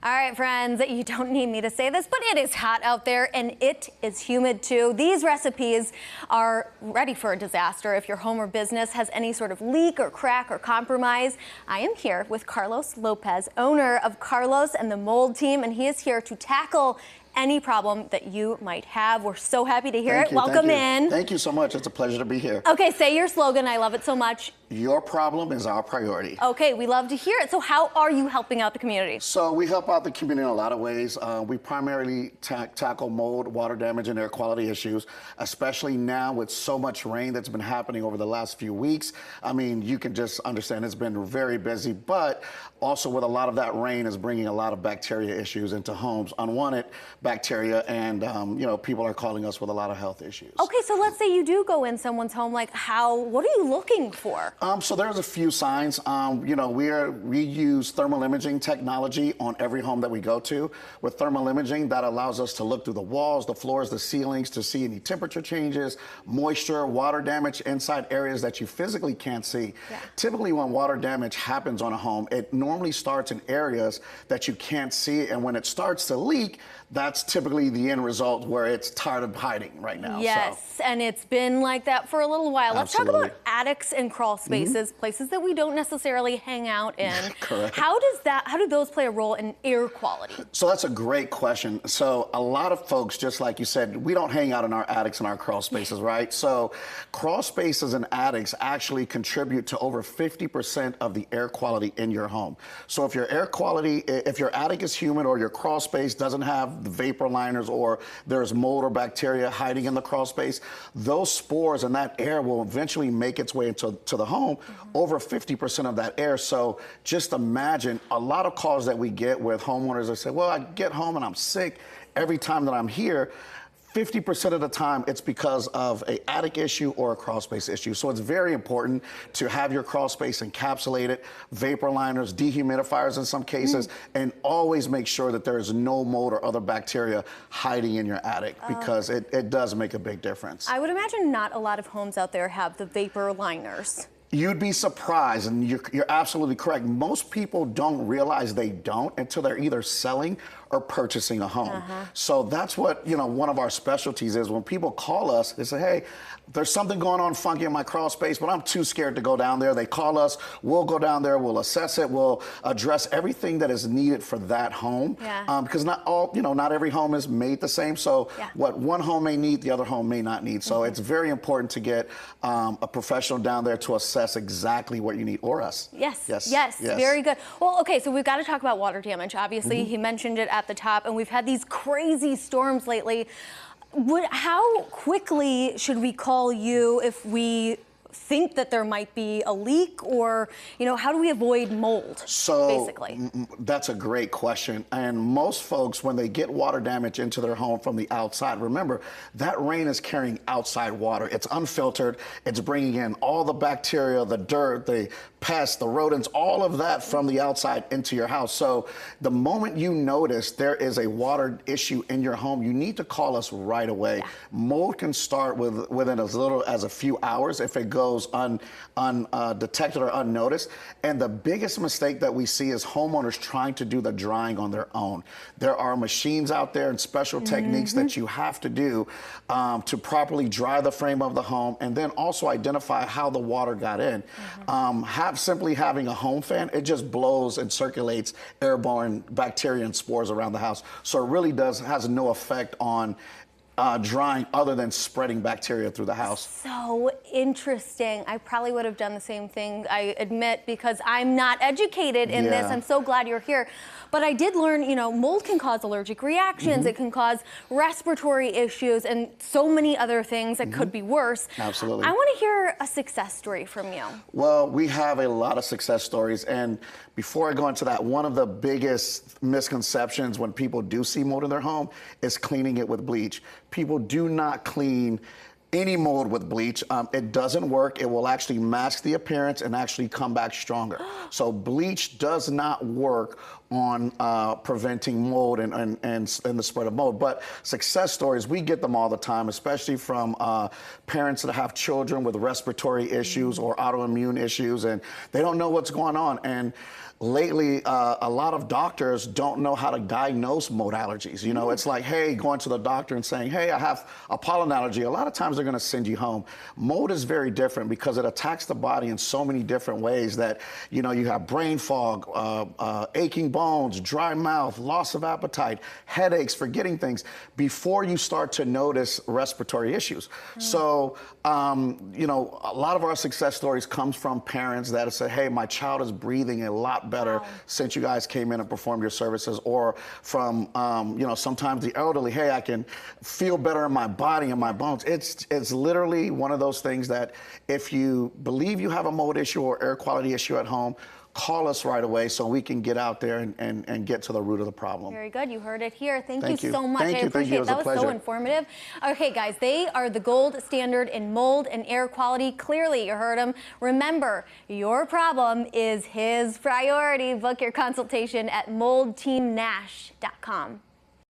All right, friends, you don't need me to say this, but it is hot out there and it is humid too. These recipes are ready for a disaster if your home or business has any sort of leak or crack or compromise. I am here with Carlos Lopez, owner of Carlos and the Mold Team, and he is here to tackle any problem that you might have. We're so happy to hear it. Welcome in. Thank you so much. It's a pleasure to be here. Okay, say your slogan. I love it so much. Your problem is our priority. Okay, we love to hear it. So how are you helping out the community? So we help out the community in a lot of ways. We primarily tackle mold, water damage, and air quality issues, especially now with so much rain that's been happening over the last few weeks. I mean, you can just understand it's been very busy, but also with a lot of that rain is bringing a lot of bacteria issues into homes, unwanted bacteria, and people are calling us with a lot of health issues. Okay, so let's say you do go in someone's home, what are you looking for? So there's a few signs. We use thermal imaging technology on every home that we go to. With thermal imaging, that allows us to look through the walls, the floors, the ceilings to see any temperature changes, moisture, water damage inside areas that you physically can't see. Yeah. Typically when water damage happens on a home, it normally starts in areas that you can't see, and when it starts to leak, that's typically the end result where it's tired of hiding right now. Yes, and it's been like that for a little while. Let's talk about attics and crawl spaces, places that we don't necessarily hang out in. Correct. How do those play a role in air quality? So that's a great question. So a lot of folks, just like you said, we don't hang out in our attics and our crawl spaces, right? So crawl spaces and attics actually contribute to over 50% of the air quality in your home. So if your attic is humid or your crawl space doesn't have the vapor liners or there's mold or bacteria hiding in the crawl space, those spores and that air will eventually make its way into the home, over 50% of that air. So just imagine a lot of calls that we get with homeowners that say, well, I get home and I'm sick every time that I'm here. 50% of the time, it's because of an attic issue or a crawl space issue. So it's very important to have your crawl space encapsulated, vapor liners, dehumidifiers in some cases, and always make sure that there is no mold or other bacteria hiding in your attic, because it does make a big difference. I would imagine not a lot of homes out there have the vapor liners. You'd be surprised, and you're absolutely correct. Most people don't realize they don't until they're either selling or purchasing a home. So that's what, one of our specialties is. When people call us, they say, hey, there's something going on funky in my crawl space, but I'm too scared to go down there. They call us, we'll go down there, we'll assess it, we'll address everything that is needed for that home. Because not every home is made the same. So what one home may need, the other home may not need. So it's very important to get a professional down there to assess exactly what you need, or us. Yes, very good. Well, okay, so we've got to talk about water damage. Obviously, he mentioned it at the top, and we've had these crazy storms lately. How quickly should we call you if we think that there might be a leak, or how do we avoid mold? So basically, that's a great question. And most folks, when they get water damage into their home from the outside, remember that rain is carrying outside water. It's unfiltered. It's bringing in all the bacteria, the dirt, the pests, the rodents, all of that from the outside into your house. So the moment you notice there is a water issue in your home, you need to call us right away. Mold can start within as little as a few hours if it goes undetected or unnoticed. And the biggest mistake that we see is homeowners trying to do the drying on their own. There are machines out there and special techniques that you have to do to properly dry the frame of the home, and then also identify how the water got in. Simply having a home fan, it just blows and circulates airborne bacteria and spores around the house. So it really has no effect on drying other than spreading bacteria through the house. So interesting. I probably would have done the same thing, I admit, because I'm not educated in this. I'm so glad you're here. But I did learn, mold can cause allergic reactions. It can cause respiratory issues and so many other things that could be worse. Absolutely. I want to hear a success story from you. Well, we have a lot of success stories. And before I go into that, one of the biggest misconceptions when people do see mold in their home is cleaning it with bleach. People do not clean any mold with bleach. It doesn't work. It will actually mask the appearance and actually come back stronger. So bleach does not work on preventing mold and the spread of mold. But success stories, we get them all the time, especially from parents that have children with respiratory issues or autoimmune issues, and they don't know what's going on. And lately, a lot of doctors don't know how to diagnose mold allergies. You know, it's like, hey, going to the doctor and saying, hey, I have a pollen allergy. A lot of times they're going to send you home. Mold is very different because it attacks the body in so many different ways that, you know, you have brain fog, aching bones, dry mouth, loss of appetite, headaches, forgetting things before you start to notice respiratory issues. So, you know, a lot of our success stories comes from parents that say, hey, my child is breathing a lot better since you guys came in and performed your services, or from, you know, sometimes the elderly, hey, I can feel better in my body and my bones. It's literally one of those things that if you believe you have a mold issue or air quality issue at home, call us right away so we can get out there and get to the root of the problem. Very good. You heard it here. Thank you so much. Thank you. I appreciate it. That was so informative. Okay, guys, they are the gold standard in mold and air quality. Clearly, you heard them. Remember, your problem is his priority. Book your consultation at moldteamnash.com.